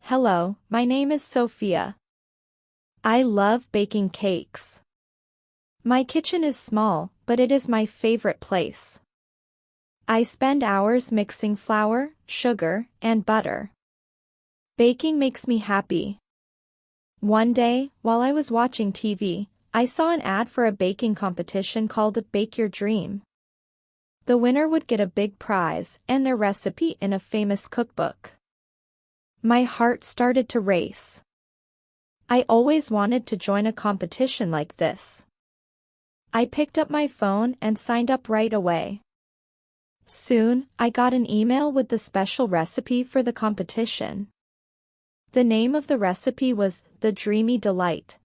Hello, my name is Sophia. I love baking cakes. My kitchen is small, but it is my favorite place. I spend hours mixing flour, sugar, and butter. Baking makes me happy. One day, while I was watching TV, I saw an ad for a baking competition called Bake Your Dream. The winner would get a big prize and their recipe in a famous cookbook. My heart started to race. I always wanted to join a competition like this. I picked up my phone and signed up right away. Soon, I got an email with the special recipe for the competition. The name of the recipe was The Dreamy Delight.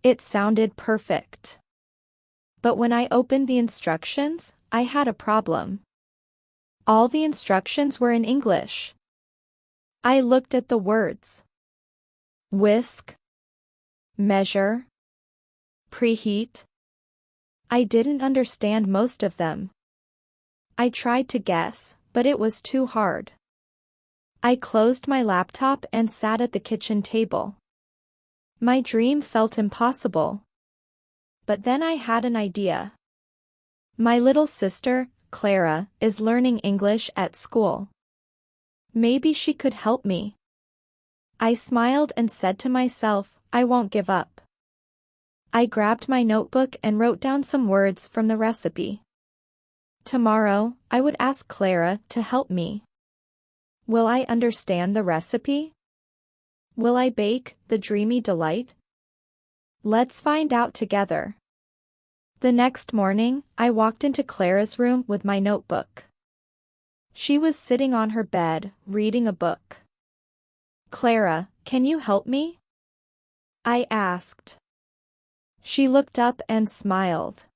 It sounded perfect. But when I opened the instructions, I had a problem. All the instructions were in English. I looked at the words. Whisk. Measure. Preheat. I didn't understand most of them. I tried to guess, but it was too hard. I closed my laptop and sat at the kitchen table. My dream felt impossible. But then I had an idea. My little sister, Clara, is learning English at school. Maybe she could help me. I smiled and said to myself, I won't give up. I grabbed my notebook and wrote down some words from the recipe. Tomorrow, I would ask Clara to help me. Will I understand the recipe? Will I bake the dreamy delight? Let's find out together. The next morning, I walked into Clara's room with my notebook. She was sitting on her bed, reading a book. Clara, can you help me? I asked. She looked up and smiled.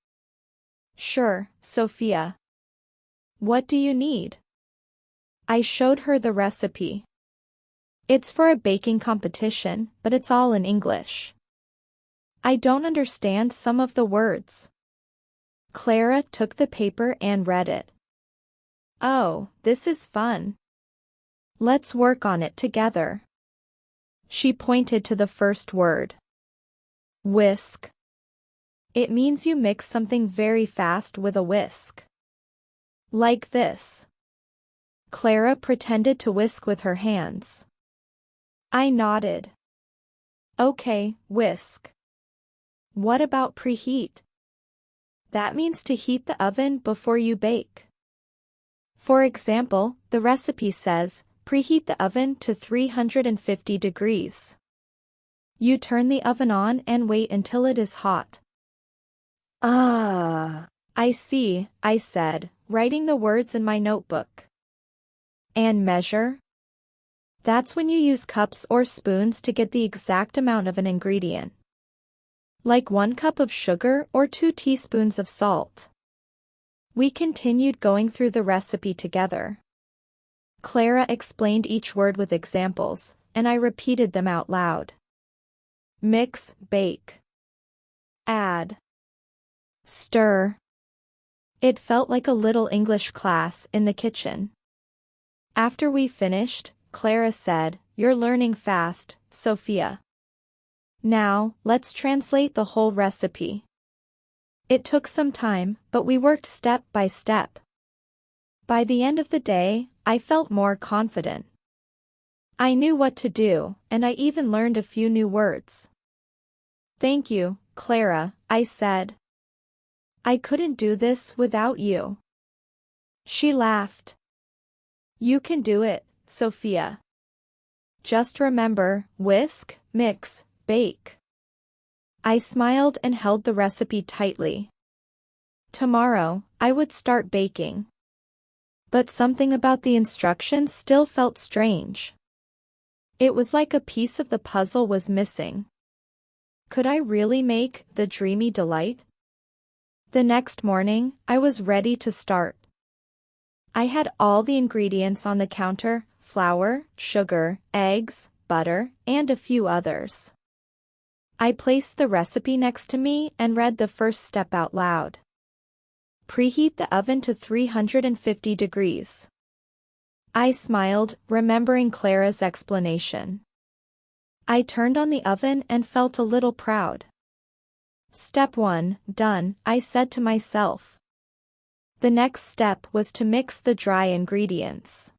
Sure, Sophia. What do you need? I showed her the recipe. It's for a baking competition, but it's all in English. I don't understand some of the words. Clara took the paper and read it. Oh, this is fun. Let's work on it together. She pointed to the first word. Whisk. It means you mix something very fast with a whisk. Like this. Clara pretended to whisk with her hands. I nodded. Okay, whisk. What about preheat? That means to heat the oven before you bake. For example, the recipe says, preheat the oven to 350 degrees. You turn the oven on and wait until it is hot. Ah, I see, I said, writing the words in my notebook. And measure? That's when you use cups or spoons to get the exact amount of an ingredient. Like 1 cup of sugar or 2 teaspoons of salt. We continued going through the recipe together. Clara explained each word with examples, and I repeated them out loud. Mix, bake. Add. Stir. It felt like a little English class in the kitchen. After we finished, Clara said, You're learning fast, Sophia. Now, let's translate the whole recipe. It took some time, but we worked step by step. By the end of the day, I felt more confident. I knew what to do, and I even learned a few new words. Thank you, Clara, I said. I couldn't do this without you. She laughed. You can do it, Sophia. Just remember, whisk, mix, bake. I smiled and held the recipe tightly. Tomorrow, I would start baking. But something about the instructions still felt strange. It was like a piece of the puzzle was missing. Could I really make the dreamy delight? The next morning, I was ready to start. I had all the ingredients on the counter, flour, sugar, eggs, butter, and a few others. I placed the recipe next to me and read the first step out loud. Preheat the oven to 350 degrees. I smiled, remembering Clara's explanation. I turned on the oven and felt a little proud. Step 1, done, I said to myself. The next step was to mix the dry ingredients.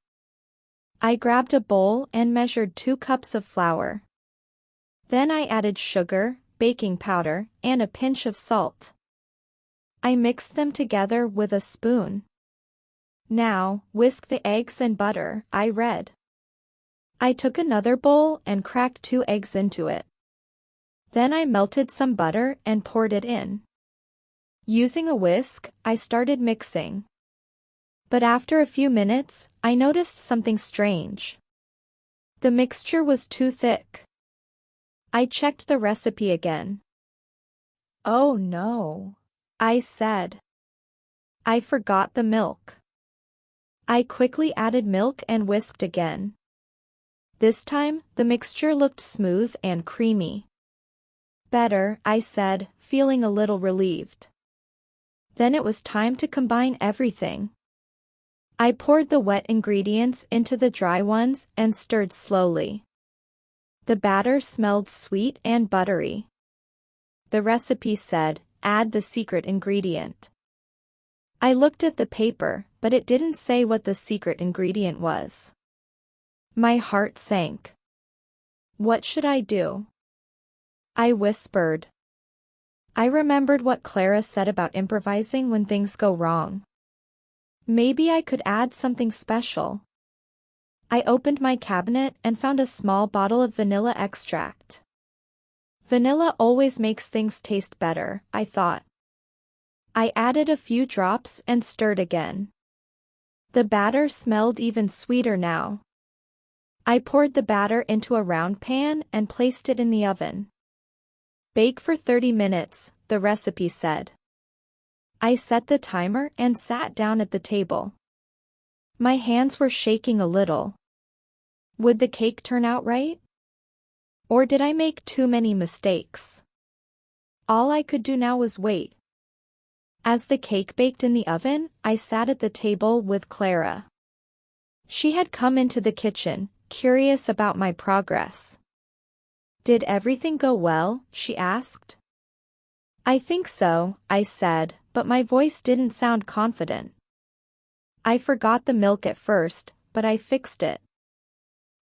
I grabbed a bowl and measured 2 cups of flour. Then I added sugar, baking powder, and a pinch of salt. I mixed them together with a spoon. Now, whisk the eggs and butter, I read. I took another bowl and cracked 2 eggs into it. Then I melted some butter and poured it in. Using a whisk, I started mixing. But after a few minutes, I noticed something strange. The mixture was too thick. I checked the recipe again. Oh no, I said. I forgot the milk. I quickly added milk and whisked again. This time, the mixture looked smooth and creamy. Better, I said, feeling a little relieved. Then it was time to combine everything. I poured the wet ingredients into the dry ones and stirred slowly. The batter smelled sweet and buttery. The recipe said, add the secret ingredient. I looked at the paper, but it didn't say what the secret ingredient was. My heart sank. What should I do? I whispered. I remembered what Clara said about improvising when things go wrong. Maybe I could add something special. I opened my cabinet and found a small bottle of vanilla extract. Vanilla always makes things taste better, I thought. I added a few drops and stirred again. The batter smelled even sweeter now. I poured the batter into a round pan and placed it in the oven. Bake for 30 minutes, the recipe said. I set the timer and sat down at the table. My hands were shaking a little. Would the cake turn out right? Or did I make too many mistakes? All I could do now was wait. As the cake baked in the oven, I sat at the table with Clara. She had come into the kitchen, curious about my progress. Did everything go well? She asked. I think so, I said, but my voice didn't sound confident. I forgot the milk at first, but I fixed it.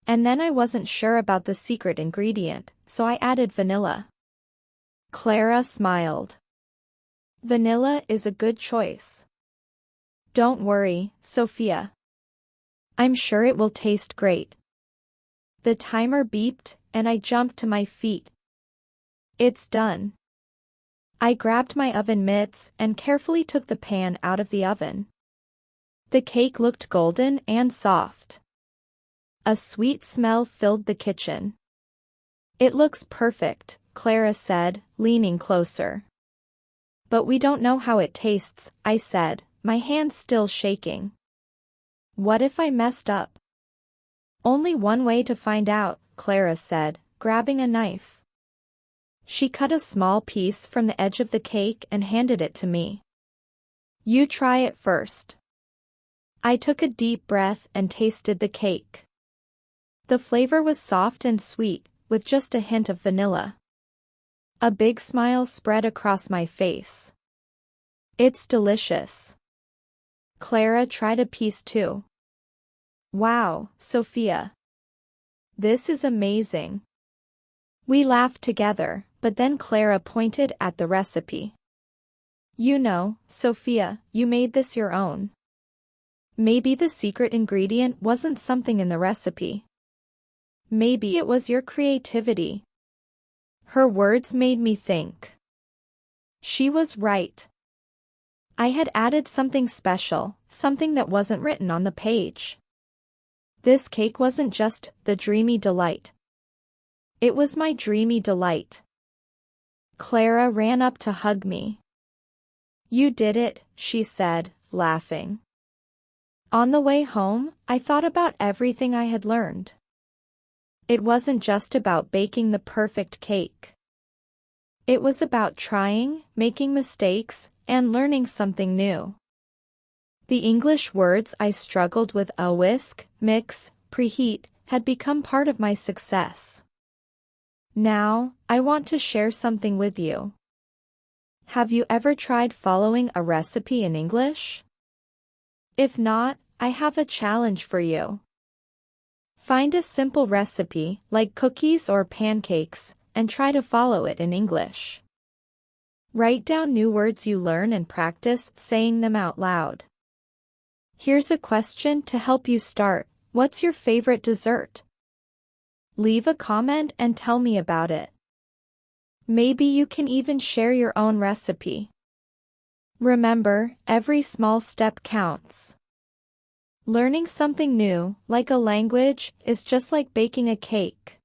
And then I wasn't sure about the secret ingredient, so I added vanilla. Clara smiled. Vanilla is a good choice. Don't worry, Sophia. I'm sure it will taste great. The timer beeped, and I jumped to my feet. It's done. I grabbed my oven mitts and carefully took the pan out of the oven. The cake looked golden and soft. A sweet smell filled the kitchen. It looks perfect, Clara said, leaning closer. But we don't know how it tastes, I said, my hands still shaking. What if I messed up? Only one way to find out, Clara said, grabbing a knife. She cut a small piece from the edge of the cake and handed it to me. You try it first. I took a deep breath and tasted the cake. The flavor was soft and sweet, with just a hint of vanilla. A big smile spread across my face. It's delicious. Clara tried a piece too. Wow, Sophia. This is amazing. We laughed together, but then Clara pointed at the recipe. You know, Sophia, you made this your own. Maybe the secret ingredient wasn't something in the recipe. Maybe it was your creativity. Her words made me think. She was right. I had added something special, something that wasn't written on the page. This cake wasn't just the dreamy delight. It was my dreamy delight. Clara ran up to hug me. You did it, she said, laughing. On the way home, I thought about everything I had learned. It wasn't just about baking the perfect cake. It was about trying, making mistakes, and learning something new. The English words I struggled with: whisk, mix, preheat, had become part of my success. Now, I want to share something with you. Have you ever tried following a recipe in English? If not, I have a challenge for you. Find a simple recipe, like cookies or pancakes, and try to follow it in English. Write down new words you learn and practice saying them out loud. Here's a question to help you start. What's your favorite dessert? Leave a comment and tell me about it. Maybe you can even share your own recipe. Remember, every small step counts. Learning something new, like a language, is just like baking a cake.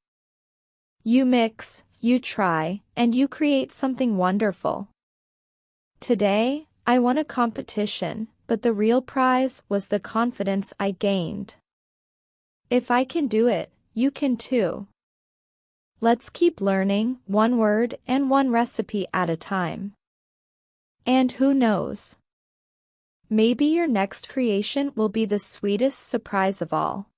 You mix, you try, and you create something wonderful. Today, I won a competition, but the real prize was the confidence I gained. If I can do it, you can too. Let's keep learning, one word and one recipe at a time. And who knows? Maybe your next creation will be the sweetest surprise of all.